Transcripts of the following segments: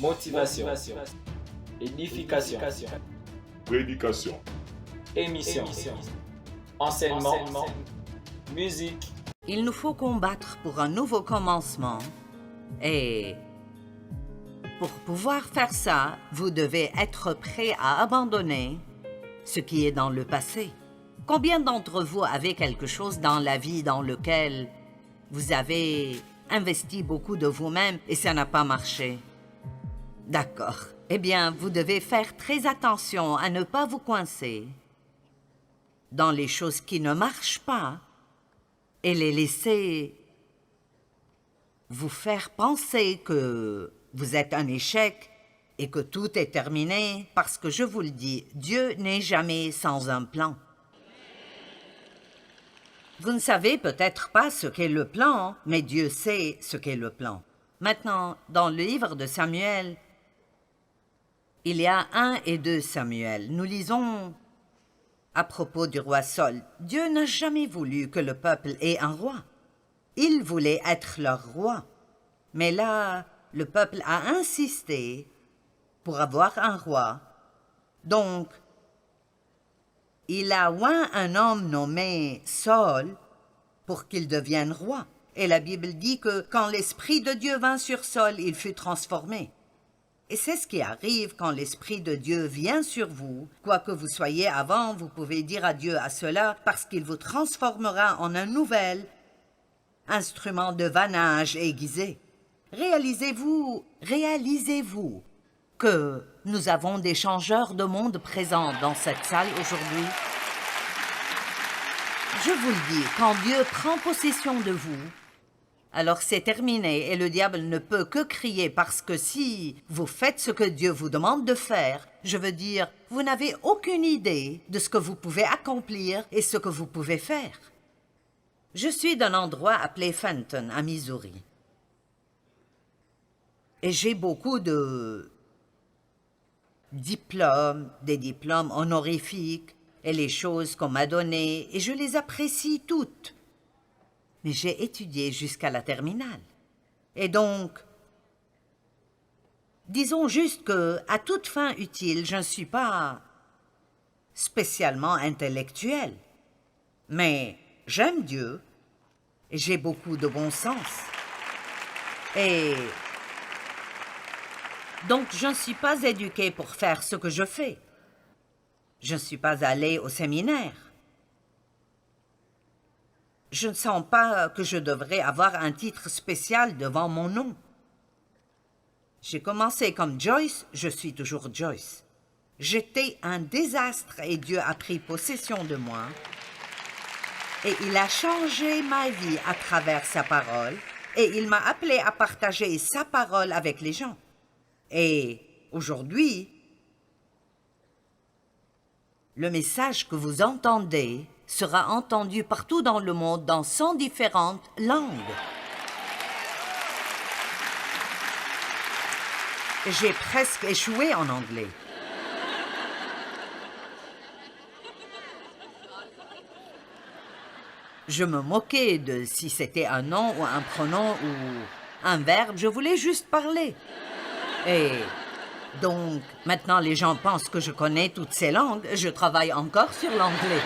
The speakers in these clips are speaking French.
motivation, édification, prédication, émission, enseignement, musique. Il nous faut combattre pour un nouveau commencement. Et pour pouvoir faire ça, vous devez être prêt à abandonner ce qui est dans le passé. Combien d'entre vous avez quelque chose dans la vie dans lequel vous avez investi beaucoup de vous-même et ça n'a pas marché? D'accord. Eh bien, vous devez faire très attention à ne pas vous coincer dans les choses qui ne marchent pas et les laisser vous faire penser que vous êtes un échec et que tout est terminé parce que je vous le dis, Dieu n'est jamais sans un plan. Vous ne savez peut-être pas ce qu'est le plan, mais Dieu sait ce qu'est le plan. Maintenant, dans le livre de Samuel, il y a 1 et 2 Samuel. Nous lisons à propos du roi Saul. Dieu n'a jamais voulu que le peuple ait un roi. Il voulait être leur roi. Mais là, le peuple a insisté pour avoir un roi. Donc, il a oint un homme nommé Saul pour qu'il devienne roi. Et la Bible dit que quand l'Esprit de Dieu vint sur Saul, il fut transformé. Et c'est ce qui arrive quand l'Esprit de Dieu vient sur vous. Quoi que vous soyez avant, vous pouvez dire adieu à cela parce qu'il vous transformera en un nouvel instrument de vannage aiguisé. Réalisez-vous que nous avons des changeurs de monde présents dans cette salle aujourd'hui? Je vous le dis, quand Dieu prend possession de vous, alors c'est terminé et le diable ne peut que crier parce que si vous faites ce que Dieu vous demande de faire, je veux dire, vous n'avez aucune idée de ce que vous pouvez accomplir et ce que vous pouvez faire. Je suis d'un endroit appelé Fenton, à Missouri. Et j'ai beaucoup de diplômes, des diplômes honorifiques et les choses qu'on m'a données, et je les apprécie toutes. Mais j'ai étudié jusqu'à la terminale. Et donc, disons juste que, à toute fin utile, je ne suis pas spécialement intellectuelle. Mais j'aime Dieu, et j'ai beaucoup de bon sens. Et donc, je ne suis pas éduquée pour faire ce que je fais. Je ne suis pas allée au séminaire. Je ne sens pas que je devrais avoir un titre spécial devant mon nom. J'ai commencé comme Joyce, je suis toujours Joyce. J'étais un désastre et Dieu a pris possession de moi. Et il a changé ma vie à travers sa parole et il m'a appelé à partager sa parole avec les gens. Et aujourd'hui, le message que vous entendez sera entendu partout dans le monde dans 100 différentes langues. J'ai presque échoué en anglais. Je me moquais de si c'était un nom ou un pronom ou un verbe, je voulais juste parler. Et donc, maintenant les gens pensent que je connais toutes ces langues, je travaille encore sur l'anglais.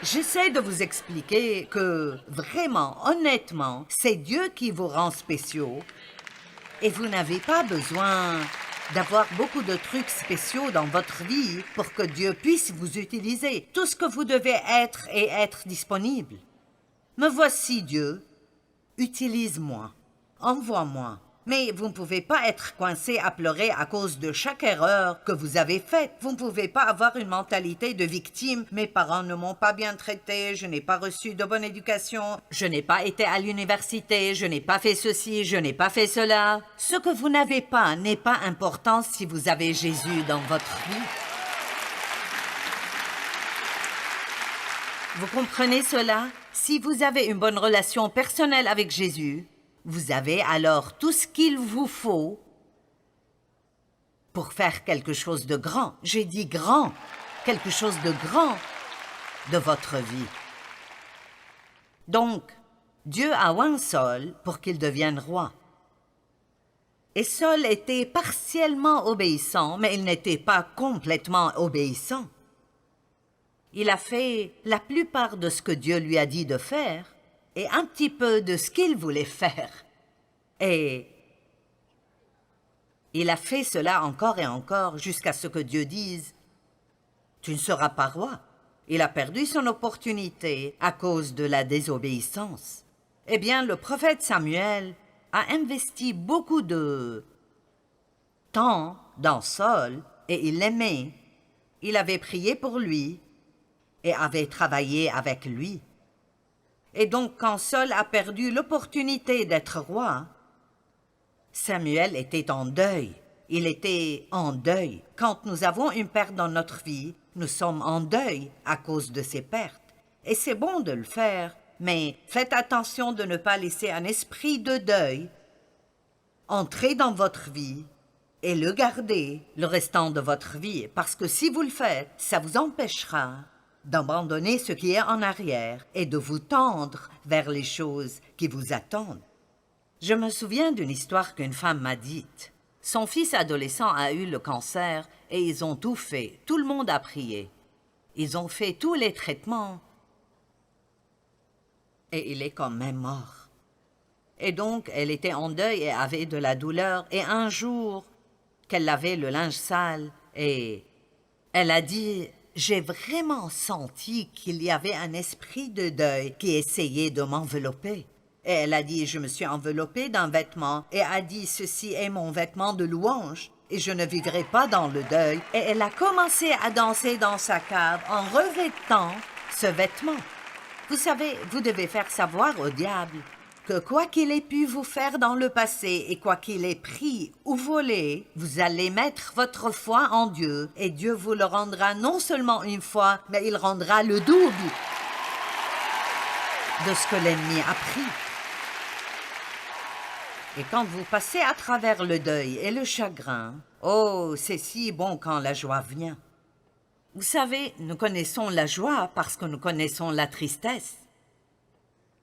J'essaie de vous expliquer que, vraiment, honnêtement, c'est Dieu qui vous rend spéciaux et vous n'avez pas besoin d'avoir beaucoup de trucs spéciaux dans votre vie pour que Dieu puisse vous utiliser. Tout ce que vous devez être et être disponible. Me voici, Dieu. Utilise-moi. Envoie-moi. Mais vous ne pouvez pas être coincé à pleurer à cause de chaque erreur que vous avez faite. Vous ne pouvez pas avoir une mentalité de victime. Mes parents ne m'ont pas bien traité, je n'ai pas reçu de bonne éducation, je n'ai pas été à l'université, je n'ai pas fait ceci, je n'ai pas fait cela. Ce que vous n'avez pas n'est pas important si vous avez Jésus dans votre vie. Vous comprenez cela? Si vous avez une bonne relation personnelle avec Jésus, vous avez alors tout ce qu'il vous faut pour faire quelque chose de grand. J'ai dit grand, quelque chose de grand de votre vie. Donc, Dieu a oint Saul pour qu'il devienne roi. Et Saul était partiellement obéissant, mais il n'était pas complètement obéissant. Il a fait la plupart de ce que Dieu lui a dit de faire et un petit peu de ce qu'il voulait faire. Et il a fait cela encore et encore jusqu'à ce que Dieu dise « Tu ne seras pas roi ». Il a perdu son opportunité à cause de la désobéissance. Eh bien, le prophète Samuel a investi beaucoup de temps dans Saul et il l'aimait. Il avait prié pour lui et avait travaillé avec lui. Et donc, quand Saul a perdu l'opportunité d'être roi, Samuel était en deuil. Il était en deuil. Quand nous avons une perte dans notre vie, nous sommes en deuil à cause de ces pertes. Et c'est bon de le faire, mais faites attention de ne pas laisser un esprit de deuil entrer dans votre vie et le garder le restant de votre vie. Parce que si vous le faites, ça vous empêchera d'abandonner ce qui est en arrière et de vous tendre vers les choses qui vous attendent. Je me souviens d'une histoire qu'une femme m'a dite. Son fils adolescent a eu le cancer et ils ont tout fait. Tout le monde a prié. Ils ont fait tous les traitements. Et il est quand même mort. Et donc, elle était en deuil et avait de la douleur. Et un jour, qu'elle lavait le linge sale, et elle a dit « J'ai vraiment senti qu'il y avait un esprit de deuil qui essayait de m'envelopper. » Et elle a dit « Je me suis enveloppée d'un vêtement et a dit « Ceci est mon vêtement de louange et je ne vivrai pas dans le deuil. » Et elle a commencé à danser dans sa cave en revêtant ce vêtement. Vous savez, vous devez faire savoir au diable que quoi qu'il ait pu vous faire dans le passé et quoi qu'il ait pris ou volé, vous allez mettre votre foi en Dieu et Dieu vous le rendra non seulement une fois, mais il rendra le double de ce que l'ennemi a pris. Et quand vous passez à travers le deuil et le chagrin, oh, c'est si bon quand la joie vient. Vous savez, nous connaissons la joie parce que nous connaissons la tristesse.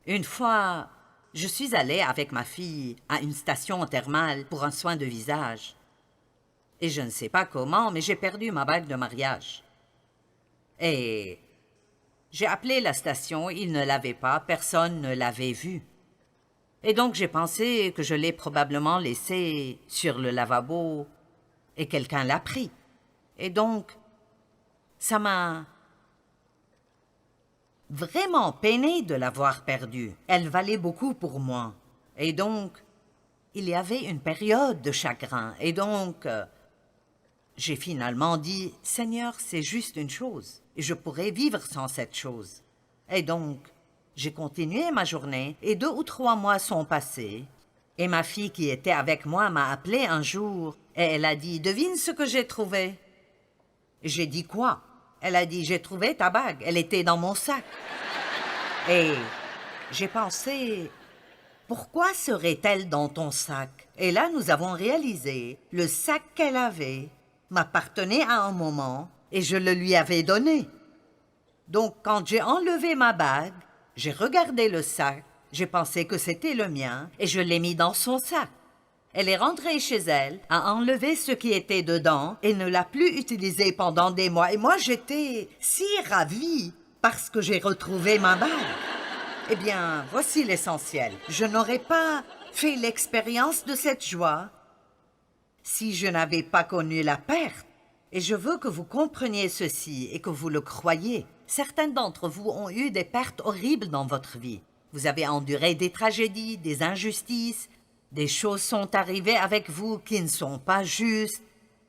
Une fois, je suis allée avec ma fille à une station thermale pour un soin de visage. Et je ne sais pas comment, mais j'ai perdu ma bague de mariage. Et j'ai appelé la station, ils ne l'avaient pas, personne ne l'avait vue. Et donc j'ai pensé que je l'ai probablement laissée sur le lavabo et quelqu'un l'a pris. Et donc, ça m'a vraiment peiné de l'avoir perdue. Elle valait beaucoup pour moi. Et donc, il y avait une période de chagrin. Et donc, j'ai finalement dit, « Seigneur, c'est juste une chose. Et je pourrais vivre sans cette chose. » Et donc, j'ai continué ma journée et 2 ou 3 mois sont passés. Et ma fille qui était avec moi m'a appelé un jour et elle a dit, « Devine ce que j'ai trouvé. » J'ai dit, « Quoi? » Elle a dit, « J'ai trouvé ta bague. Elle était dans mon sac. » Et j'ai pensé, « Pourquoi serait-elle dans ton sac? » Et là, nous avons réalisé, le sac qu'elle avait m'appartenait à un moment et je le lui avais donné. Donc, quand j'ai enlevé ma bague, j'ai regardé le sac, j'ai pensé que c'était le mien et je l'ai mis dans son sac. Elle est rentrée chez elle, a enlevé ce qui était dedans et ne l'a plus utilisé pendant des mois. Et moi, j'étais si ravie parce que j'ai retrouvé ma bague. Eh bien, voici l'essentiel. Je n'aurais pas fait l'expérience de cette joie si je n'avais pas connu la perte. Et je veux que vous compreniez ceci et que vous le croyiez. Certains d'entre vous ont eu des pertes horribles dans votre vie. Vous avez enduré des tragédies, des injustices. Des choses sont arrivées avec vous qui ne sont pas justes.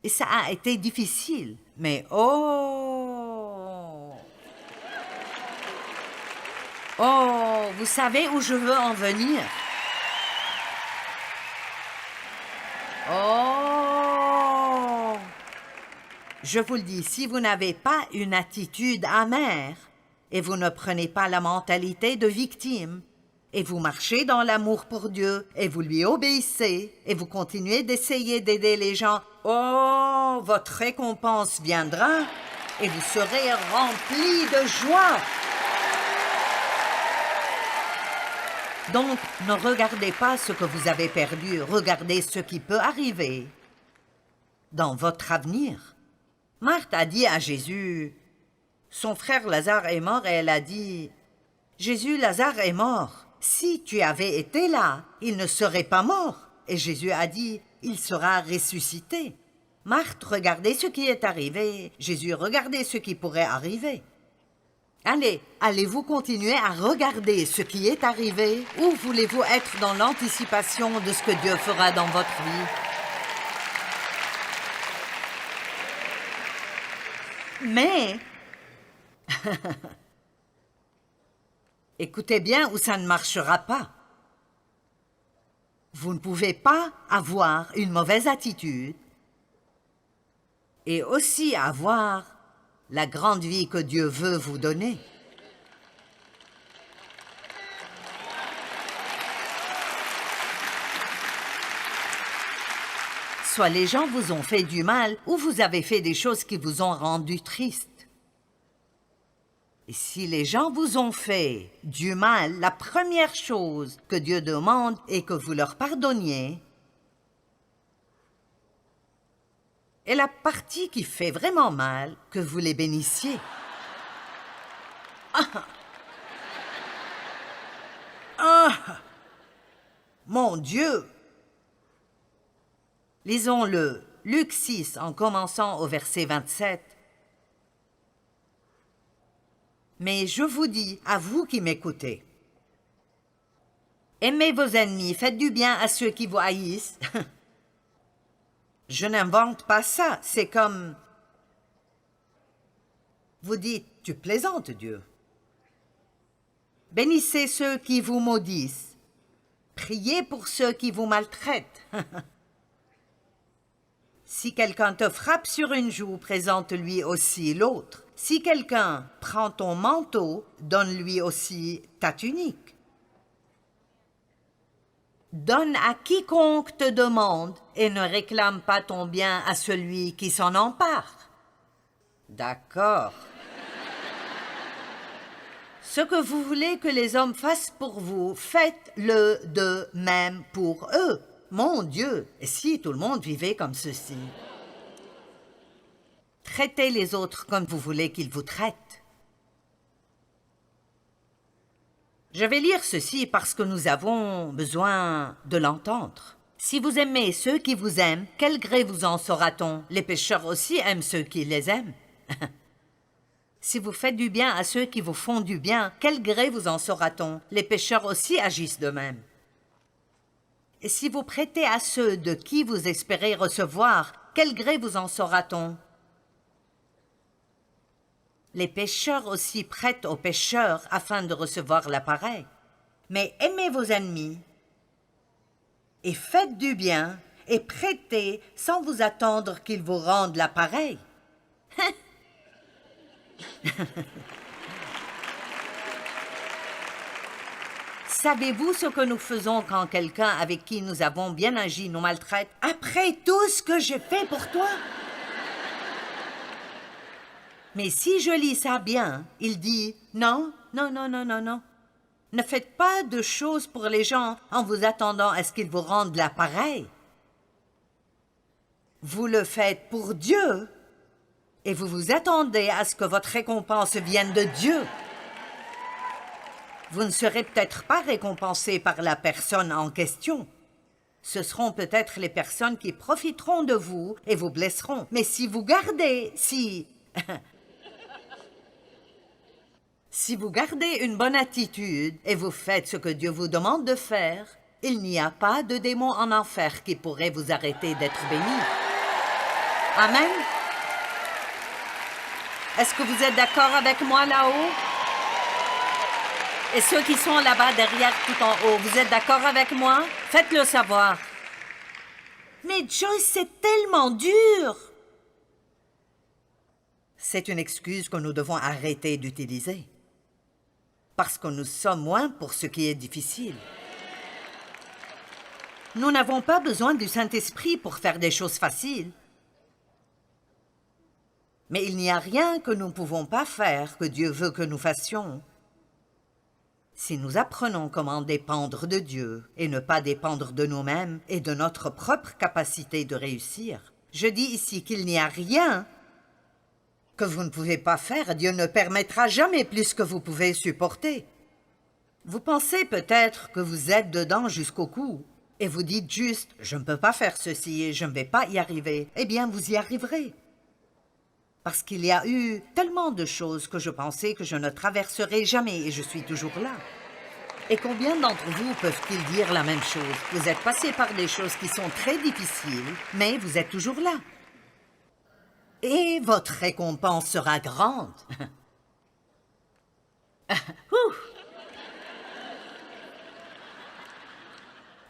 Et ça a été difficile. Mais oh, vous savez où je veux en venir? Oh, je vous le dis, si vous n'avez pas une attitude amère et vous ne prenez pas la mentalité de victime, et vous marchez dans l'amour pour Dieu, et vous lui obéissez, et vous continuez d'essayer d'aider les gens, oh, votre récompense viendra, et vous serez remplis de joie. Donc, ne regardez pas ce que vous avez perdu, regardez ce qui peut arriver dans votre avenir. Marthe a dit à Jésus, son frère Lazare est mort, et elle a dit, Jésus, Lazare est mort. Si tu avais été là, il ne serait pas mort. Et Jésus a dit, il sera ressuscité. Marthe, regardez ce qui est arrivé. Jésus, regardez ce qui pourrait arriver. Allez, allez-vous continuer à regarder ce qui est arrivé ou voulez-vous être dans l'anticipation de ce que Dieu fera dans votre vie? Mais, écoutez bien ou ça ne marchera pas. Vous ne pouvez pas avoir une mauvaise attitude et aussi avoir la grande vie que Dieu veut vous donner. Soit les gens vous ont fait du mal ou vous avez fait des choses qui vous ont rendu triste. Et si les gens vous ont fait du mal, la première chose que Dieu demande est que vous leur pardonniez. Et la partie qui fait vraiment mal, que vous les bénissiez. Mon Dieu! Lisons-le, Luc 6, en commençant au verset 27. Mais je vous dis, à vous qui m'écoutez, aimez vos ennemis, faites du bien à ceux qui vous haïssent. Je n'invente pas ça, c'est comme... Vous dites, tu plaisantes, Dieu. Bénissez ceux qui vous maudissent. Priez pour ceux qui vous maltraitent. Si quelqu'un te frappe sur une joue, présente-lui aussi l'autre. Si quelqu'un prend ton manteau, donne-lui aussi ta tunique. Donne à quiconque te demande et ne réclame pas ton bien à celui qui s'en empare. D'accord. Ce que vous voulez que les hommes fassent pour vous, faites-le de même pour eux. Mon Dieu, et si tout le monde vivait comme ceci? Traitez les autres comme vous voulez qu'ils vous traitent. Je vais lire ceci parce que nous avons besoin de l'entendre. Si vous aimez ceux qui vous aiment, quel gré vous en saura-t-on? Les pécheurs aussi aiment ceux qui les aiment. Si vous faites du bien à ceux qui vous font du bien, quel gré vous en saura-t-on? Les pécheurs aussi agissent de même. Et si vous prêtez à ceux de qui vous espérez recevoir, quel gré vous en saura-t-on? Les pécheurs aussi prêtent aux pécheurs afin de recevoir l'appareil. Mais aimez vos ennemis et faites du bien et prêtez sans vous attendre qu'ils vous rendent l'appareil. Savez-vous ce que nous faisons quand quelqu'un avec qui nous avons bien agi nous maltraite? Après tout ce que j'ai fait pour toi? Mais si je lis ça bien, il dit non, non, non, non, non, non. Ne faites pas de choses pour les gens en vous attendant à ce qu'ils vous rendent l'appareil. Vous le faites pour Dieu et vous vous attendez à ce que votre récompense vienne de Dieu. Vous ne serez peut-être pas récompensé par la personne en question. Ce seront peut-être les personnes qui profiteront de vous et vous blesseront. Mais si vous gardez, si vous gardez une bonne attitude et vous faites ce que Dieu vous demande de faire, il n'y a pas de démon en enfer qui pourrait vous arrêter d'être béni. Amen. Est-ce que vous êtes d'accord avec moi là-haut? Et ceux qui sont là-bas derrière tout en haut, vous êtes d'accord avec moi? Faites-le savoir. Mais Joyce, c'est tellement dur. C'est une excuse que nous devons arrêter d'utiliser. Parce que nous sommes moins pour ce qui est difficile. Nous n'avons pas besoin du Saint-Esprit pour faire des choses faciles. Mais il n'y a rien que nous ne pouvons pas faire que Dieu veut que nous fassions. Si nous apprenons comment dépendre de Dieu et ne pas dépendre de nous-mêmes et de notre propre capacité de réussir, je dis ici qu'il n'y a rien que vous ne pouvez pas faire. Dieu ne permettra jamais plus que vous pouvez supporter. Vous pensez peut-être que vous êtes dedans jusqu'au cou et vous dites juste « je ne peux pas faire ceci et je ne vais pas y arriver ». Eh bien, vous y arriverez. Parce qu'il y a eu tellement de choses que je pensais que je ne traverserais jamais et je suis toujours là. Et combien d'entre vous peuvent-ils dire la même chose? Vous êtes passé par des choses qui sont très difficiles, mais vous êtes toujours là. Et votre récompense sera grande.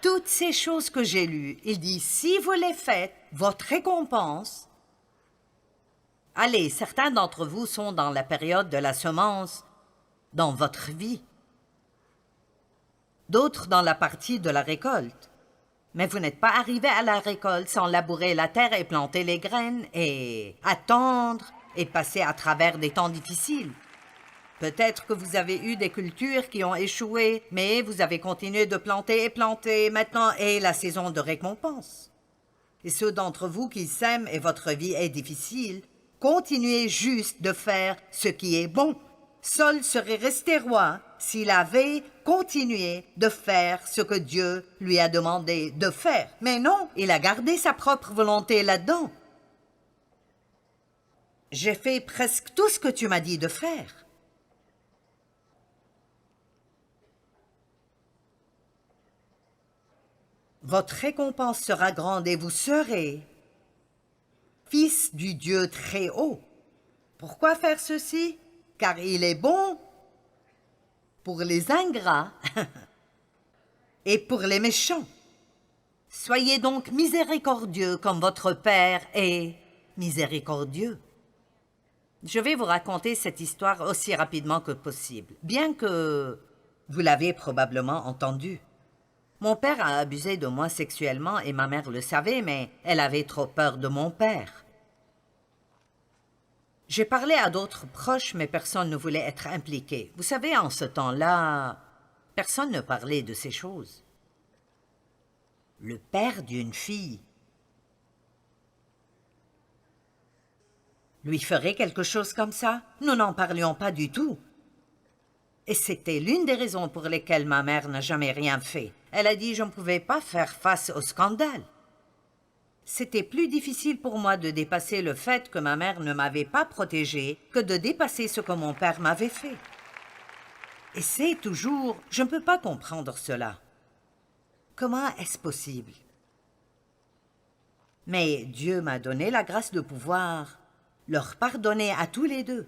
Toutes ces choses que j'ai lues, il dit, si vous les faites, votre récompense... Allez, certains d'entre vous sont dans la période de la semence dans votre vie. D'autres dans la partie de la récolte. Mais vous n'êtes pas arrivé à la récolte sans labourer la terre et planter les graines et attendre et passer à travers des temps difficiles. Peut-être que vous avez eu des cultures qui ont échoué, mais vous avez continué de planter et planter. Maintenant est la saison de récompense. Et ceux d'entre vous qui sèment et votre vie est difficile, continuez juste de faire ce qui est bon. Saul serait resté roi s'il avait continué de faire ce que Dieu lui a demandé de faire. Mais non, il a gardé sa propre volonté là-dedans. J'ai fait presque tout ce que tu m'as dit de faire. Votre récompense sera grande et vous serez fils du Dieu très haut. Pourquoi faire ceci? Car il est bon pour les ingrats et pour les méchants. Soyez donc miséricordieux comme votre Père est miséricordieux. Je vais vous raconter cette histoire aussi rapidement que possible, bien que vous l'avez probablement entendue. Mon père a abusé de moi sexuellement et ma mère le savait, mais elle avait trop peur de mon père. J'ai parlé à d'autres proches, mais personne ne voulait être impliqué. Vous savez, en ce temps-là, personne ne parlait de ces choses. Le père d'une fille lui ferait quelque chose comme ça? Nous n'en parlions pas du tout. Et c'était l'une des raisons pour lesquelles ma mère n'a jamais rien fait. Elle a dit « je ne pouvais pas faire face au scandale ». C'était plus difficile pour moi de dépasser le fait que ma mère ne m'avait pas protégée que de dépasser ce que mon père m'avait fait. Et c'est toujours « je ne peux pas comprendre cela ». Comment est-ce possible? Mais Dieu m'a donné la grâce de pouvoir leur pardonner à tous les deux.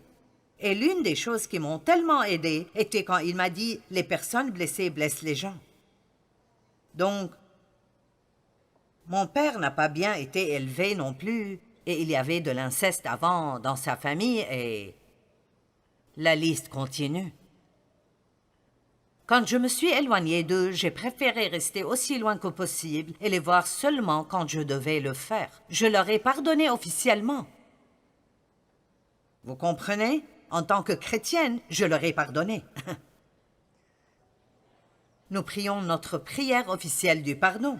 Et l'une des choses qui m'ont tellement aidée était quand il m'a dit « les personnes blessées blessent les gens ». Donc, mon père n'a pas bien été élevé non plus, et il y avait de l'inceste avant dans sa famille, et la liste continue. Quand je me suis éloignée d'eux, j'ai préféré rester aussi loin que possible et les voir seulement quand je devais le faire. Je leur ai pardonné officiellement. Vous comprenez? En tant que chrétienne, je leur ai pardonné. Nous prions notre prière officielle du pardon.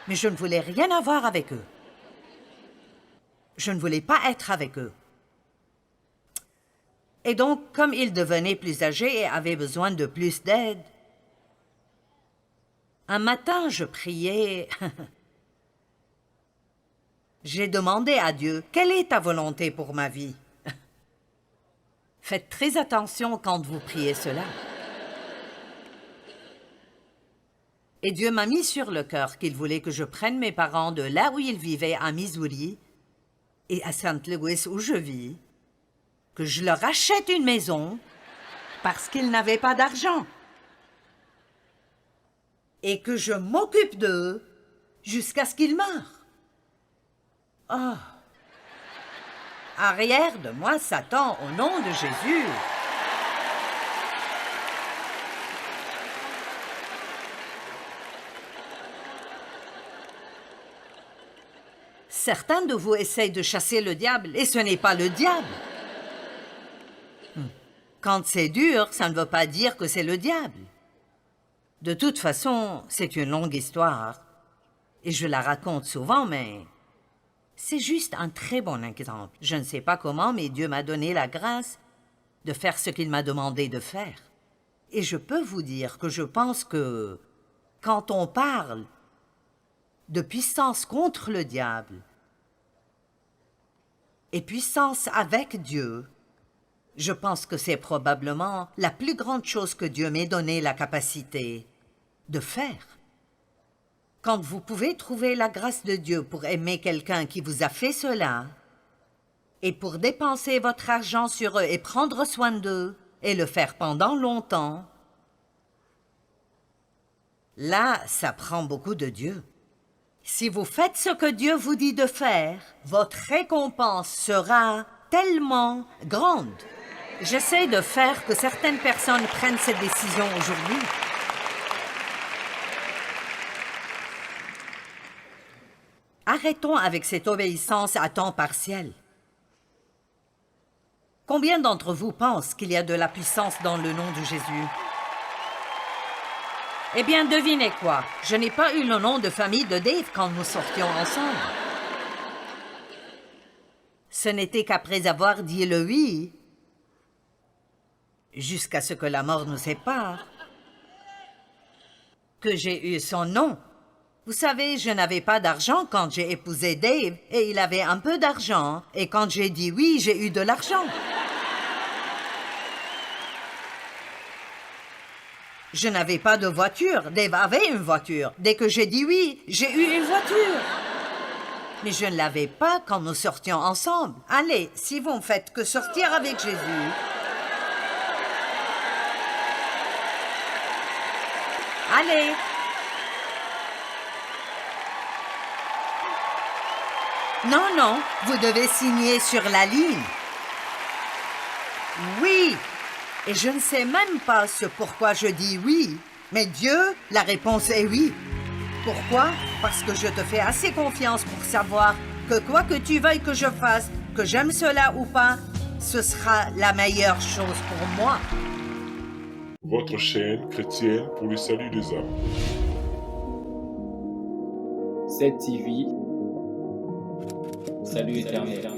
Mais je ne voulais rien avoir avec eux. Je ne voulais pas être avec eux. Et donc, comme ils devenaient plus âgés et avaient besoin de plus d'aide, un matin, je priais. J'ai demandé à Dieu, « Quelle est ta volonté pour ma vie? » Faites très attention quand vous priez cela. Et Dieu m'a mis sur le cœur qu'il voulait que je prenne mes parents de là où ils vivaient à Missouri et à St. Louis où je vis, que je leur achète une maison parce qu'ils n'avaient pas d'argent et que je m'occupe d'eux jusqu'à ce qu'ils meurent. Oh! Arrière de moi, Satan, au nom de Jésus! Certains de vous essayent de chasser le diable, et ce n'est pas le diable. Quand c'est dur, ça ne veut pas dire que c'est le diable. De toute façon, c'est une longue histoire. Et je la raconte souvent, mais c'est juste un très bon exemple. Je ne sais pas comment, mais Dieu m'a donné la grâce de faire ce qu'il m'a demandé de faire. Et je peux vous dire que je pense que quand on parle de puissance contre le diable et puissance avec Dieu, je pense que c'est probablement la plus grande chose que Dieu m'ait donné la capacité de faire. Quand vous pouvez trouver la grâce de Dieu pour aimer quelqu'un qui vous a fait cela, et pour dépenser votre argent sur eux et prendre soin d'eux, et le faire pendant longtemps, là, ça prend beaucoup de Dieu. Si vous faites ce que Dieu vous dit de faire, votre récompense sera tellement grande. J'essaie de faire que certaines personnes prennent cette décision aujourd'hui. Arrêtons avec cette obéissance à temps partiel. Combien d'entre vous pensent qu'il y a de la puissance dans le nom de Jésus? Eh bien, devinez quoi? Je n'ai pas eu le nom de famille de Dave quand nous sortions ensemble. Ce n'était qu'après avoir dit le oui, jusqu'à ce que la mort nous sépare, que j'ai eu son nom. Vous savez, je n'avais pas d'argent quand j'ai épousé Dave, et il avait un peu d'argent, et quand j'ai dit oui, j'ai eu de l'argent. Je n'avais pas de voiture, Dave avait une voiture. Dès que j'ai dit oui, j'ai eu une voiture. Mais je ne l'avais pas quand nous sortions ensemble. Allez, si vous ne faites que sortir avec Jésus... Allez! Non, non, vous devez signer sur la ligne. Oui! Et je ne sais même pas ce pourquoi je dis oui. Mais Dieu, la réponse est oui. Pourquoi? Parce que je te fais assez confiance pour savoir que quoi que tu veuilles que je fasse, que j'aime cela ou pas, ce sera la meilleure chose pour moi. Votre chaîne chrétienne pour le salut des âmes. Cette TV, salut éternel.